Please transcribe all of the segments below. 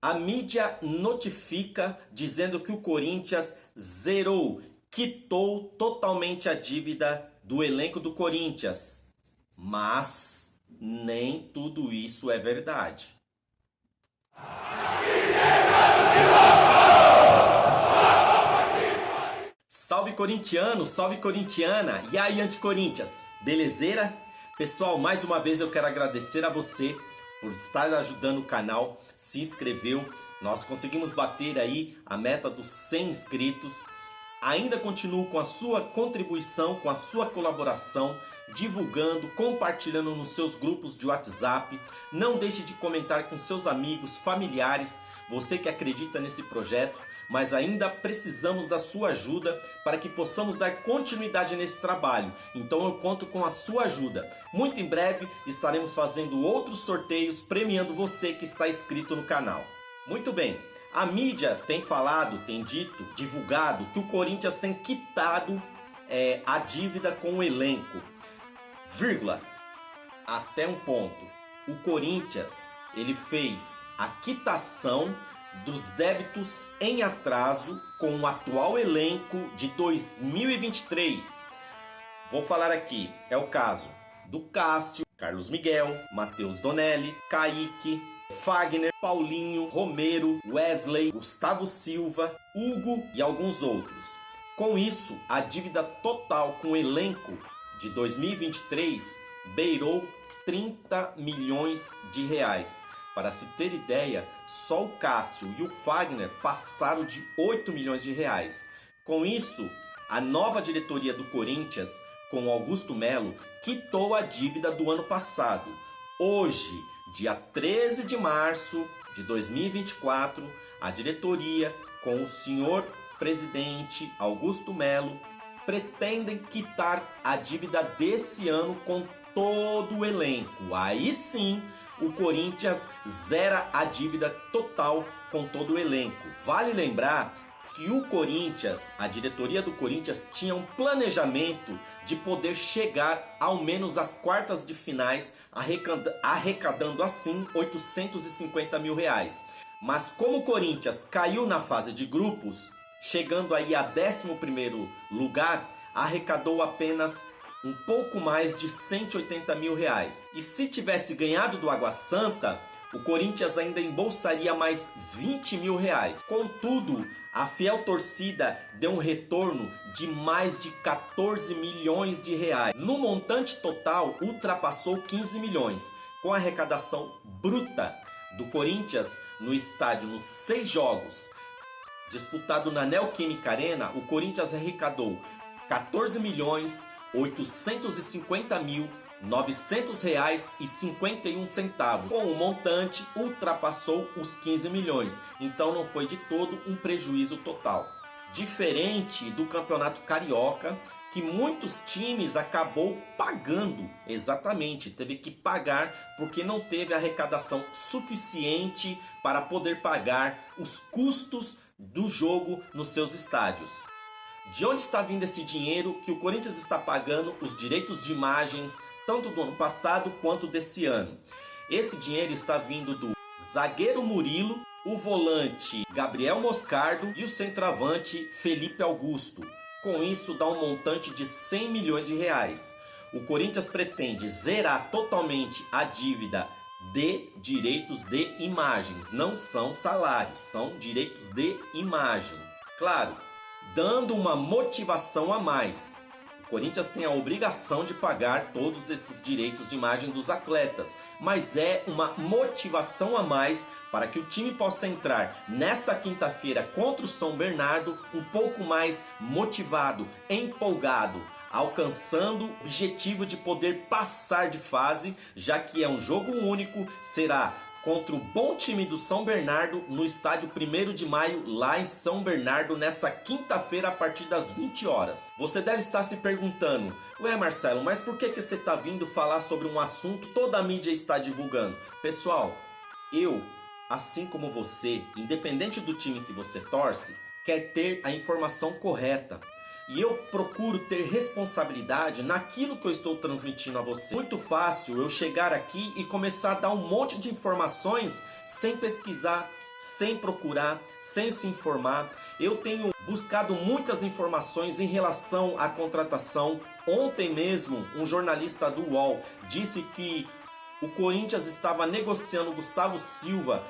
A mídia notifica dizendo que o Corinthians zerou, quitou totalmente a dívida do elenco do Corinthians. Mas nem tudo isso é verdade. Salve corintiano, salve corintiana! E aí, anti-Corinthians, belezeira? Pessoal, mais uma vez eu quero agradecer a você por estar ajudando o canal, se inscreveu. Nós conseguimos bater aí a meta dos 100 inscritos. Ainda continuo com a sua contribuição, com a sua colaboração, divulgando, compartilhando nos seus grupos de WhatsApp. Não deixe de comentar com seus amigos, familiares, você que acredita nesse projeto, mas ainda precisamos da sua ajuda para que possamos dar continuidade nesse trabalho. Então eu conto com a sua ajuda. Muito em breve estaremos fazendo outros sorteios premiando você que está inscrito no canal. Muito bem, a mídia tem falado, tem dito, divulgado que o Corinthians tem quitado a dívida com o elenco. Vírgula, até um ponto. O Corinthians, ele fez a quitação dos débitos em atraso com o atual elenco de 2023. Vou falar aqui, é o caso do Cássio, Carlos Miguel, Matheus Donelli, Kaique, Fagner, Paulinho, Romero, Wesley, Gustavo Silva, Hugo e alguns outros. Com isso, a dívida total com o elenco de 2023 beirou 30 milhões de reais. Para se ter ideia, só o Cássio e o Fagner passaram de 8 milhões de reais. Com isso, a nova diretoria do Corinthians, com o Augusto Melo, quitou a dívida do ano passado. Hoje, dia 13 de março de 2024, a diretoria, com o senhor presidente Augusto Melo, pretendem quitar a dívida desse ano com todo o elenco. Aí sim, o Corinthians zera a dívida total com todo o elenco. Vale lembrar que o Corinthians, a diretoria do Corinthians, tinha um planejamento de poder chegar ao menos às quartas de finais, arrecadando assim 850 mil reais. Mas como o Corinthians caiu na fase de grupos, chegando aí a 11º lugar, arrecadou apenas um pouco mais de 180 mil reais. E se tivesse ganhado do Água Santa, o Corinthians ainda embolsaria mais 20 mil reais. Contudo, a fiel torcida deu um retorno de mais de 14 milhões de reais. No montante total, ultrapassou 15 milhões, com a arrecadação bruta do Corinthians no estádio nos 6 jogos. Disputado na Neoquímica Arena, o Corinthians arrecadou 14 milhões 850 mil 900 reais e 51 centavos. Com o montante ultrapassou os 15 milhões, então não foi de todo um prejuízo total. Diferente do Campeonato Carioca, que muitos times acabou pagando, exatamente, teve que pagar porque não teve arrecadação suficiente para poder pagar os custos do jogo nos seus estádios. De onde está vindo esse dinheiro que o Corinthians está pagando os direitos de imagens, tanto do ano passado quanto desse ano? Esse dinheiro está vindo do zagueiro Murilo, o volante Gabriel Moscardo e o centroavante Felipe Augusto. Com isso dá um montante de 100 milhões de reais. O Corinthians pretende zerar totalmente a dívida de direitos de imagens. Não são salários, são direitos de imagem. Claro, dando uma motivação a mais. O Corinthians tem a obrigação de pagar todos esses direitos de imagem dos atletas, mas é uma motivação a mais para que o time possa entrar nessa quinta-feira contra o São Bernardo um pouco mais motivado, empolgado, alcançando o objetivo de poder passar de fase, já que é um jogo único, será contra o bom time do São Bernardo no estádio 1º de maio, lá em São Bernardo, nessa quinta-feira a partir das 20 horas. Você deve estar se perguntando, ué Marcelo, mas por que você está vindo falar sobre um assunto que toda a mídia está divulgando? Pessoal, eu, assim como você, independente do time que você torce, quer ter a informação correta. E eu procuro ter responsabilidade naquilo que eu estou transmitindo a você. Muito fácil eu chegar aqui e começar a dar um monte de informações sem pesquisar, sem procurar, sem se informar. Eu tenho buscado muitas informações em relação à contratação. Ontem mesmo, um jornalista do UOL disse que o Corinthians estava negociando Gustavo Silva,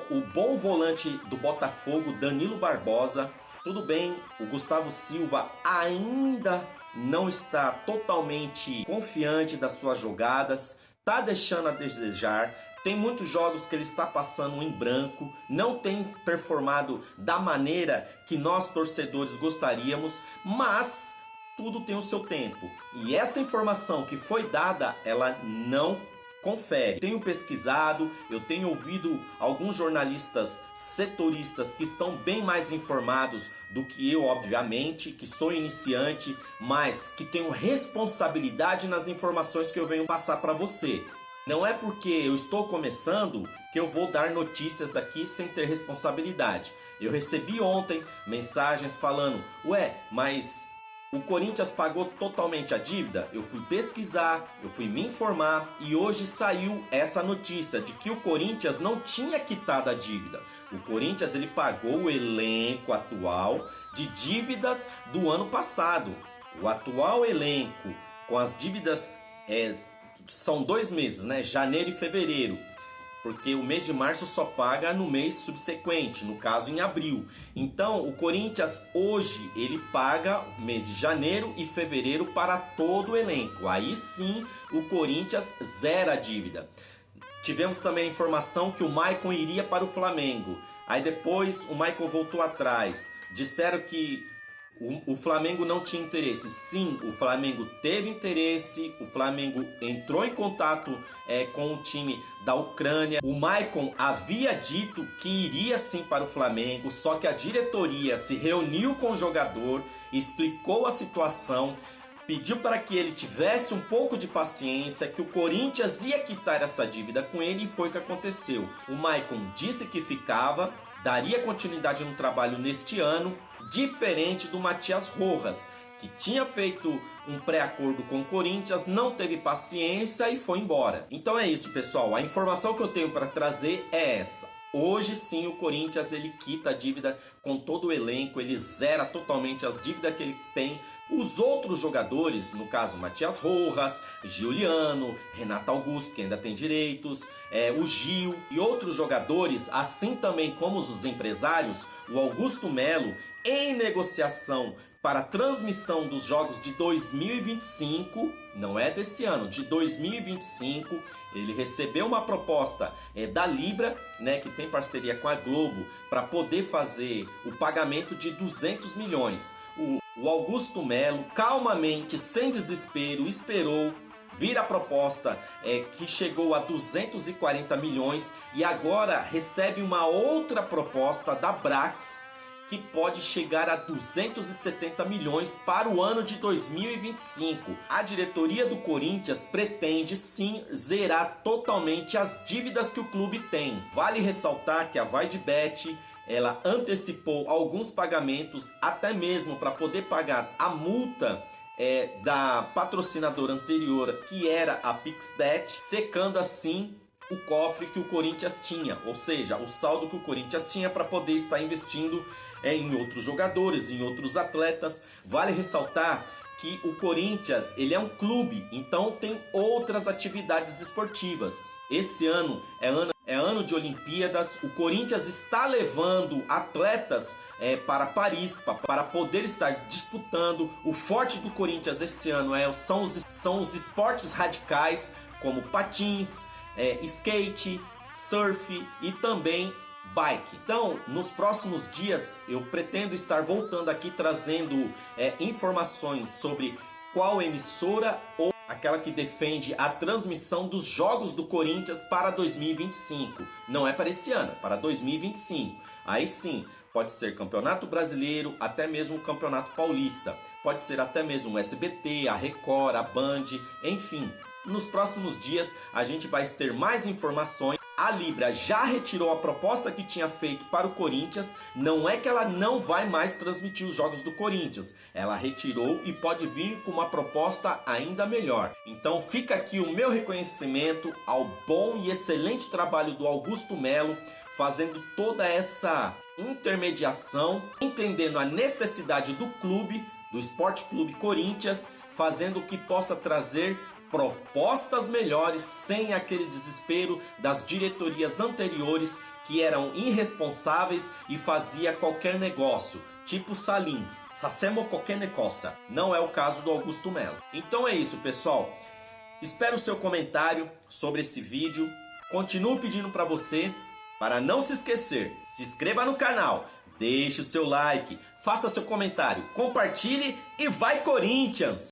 o bom volante do Botafogo, Danilo Barbosa. Tudo bem, o Gustavo Silva ainda não está totalmente confiante das suas jogadas, está deixando a desejar. Tem muitos jogos que ele está passando em branco, não tem performado da maneira que nós torcedores gostaríamos, mas tudo tem o seu tempo. E essa informação que foi dada, ela não confere. Tenho pesquisado, eu tenho ouvido alguns jornalistas setoristas que estão bem mais informados do que eu, obviamente, que sou iniciante, mas que tenho responsabilidade nas informações que eu venho passar para você. Não é porque eu estou começando que eu vou dar notícias aqui sem ter responsabilidade. Eu recebi ontem mensagens falando: ué, mas o Corinthians pagou totalmente a dívida? Eu fui pesquisar, eu fui me informar e hoje saiu essa notícia de que o Corinthians não tinha quitado a dívida. O Corinthians ele pagou o elenco atual de dívidas do ano passado. O atual elenco com as dívidas são 2 meses, né? Janeiro e fevereiro. Porque o mês de março só paga no mês subsequente, no caso em abril. Então o Corinthians hoje ele paga mês de janeiro e fevereiro para todo o elenco. Aí sim o Corinthians zera a dívida. Tivemos também a informação que o Maicon iria para o Flamengo. Aí depois o Maicon voltou atrás. Disseram que o Flamengo não tinha interesse. Sim, o Flamengo teve interesse, o Flamengo entrou em contato com o time da Ucrânia. O Maicon havia dito que iria sim para o Flamengo, só que a diretoria se reuniu com o jogador, explicou a situação, pediu para que ele tivesse um pouco de paciência, que o Corinthians ia quitar essa dívida com ele, e foi o que aconteceu. O Maicon disse que ficava, daria continuidade no trabalho neste ano, diferente do Matias Rojas, que tinha feito um pré-acordo com o Corinthians, não teve paciência e foi embora. Então é isso, pessoal. A informação que eu tenho para trazer é essa. Hoje sim o Corinthians ele quita a dívida com todo o elenco, ele zera totalmente as dívidas que ele tem. Os outros jogadores, no caso Matias Rojas, Giuliano, Renato Augusto, que ainda tem direitos, o Gil e outros jogadores, assim também como os empresários, o Augusto Melo, em negociação para a transmissão dos jogos de 2025, não é desse ano, de 2025, ele recebeu uma proposta da Libra, né, que tem parceria com a Globo, para poder fazer o pagamento de 200 milhões. O Augusto Melo, calmamente, sem desespero, esperou vir a proposta que chegou a 240 milhões e agora recebe uma outra proposta da Brax, que pode chegar a 270 milhões para o ano de 2025. A diretoria do Corinthians pretende sim zerar totalmente as dívidas que o clube tem. Vale ressaltar que a VaideBet ela antecipou alguns pagamentos, até mesmo para poder pagar a multa da patrocinadora anterior, que era a Pixbet, secando assim o cofre que o Corinthians tinha, ou seja, o saldo que o Corinthians tinha para poder estar investindo em outros jogadores, em outros atletas. Vale ressaltar que o Corinthians ele é um clube, então tem outras atividades esportivas. Esse ano é ano de Olimpíadas, o Corinthians está levando atletas para Paris para poder estar disputando. O forte do Corinthians esse ano são os esportes radicais, como patins, skate, surf e também bike. Então, nos próximos dias eu pretendo estar voltando aqui trazendo informações sobre qual emissora ou aquela que defende a transmissão dos jogos do Corinthians para 2025. Não é para esse ano, para 2025. Aí sim, pode ser Campeonato Brasileiro, até mesmo o Campeonato Paulista. Pode ser até mesmo o SBT, a Record, a Band, enfim. Nos próximos dias a gente vai ter mais informações. A Libra já retirou a proposta que tinha feito para o Corinthians. Não é que ela não vai mais transmitir os jogos do Corinthians. Ela retirou e pode vir com uma proposta ainda melhor. Então fica aqui o meu reconhecimento ao bom e excelente trabalho do Augusto Melo. fazendo toda essa intermediação, entendendo a necessidade do clube, do Esporte Clube Corinthians, fazendo o que possa trazer propostas melhores sem aquele desespero das diretorias anteriores que eram irresponsáveis e fazia qualquer negócio, tipo Salim, fazemos qualquer negócio. Não é o caso do Augusto Melo. Então é isso, pessoal. Espero o seu comentário sobre esse vídeo. Continuo pedindo para você, para não se esquecer, se inscreva no canal, deixe o seu like, faça seu comentário, compartilhe e vai Corinthians!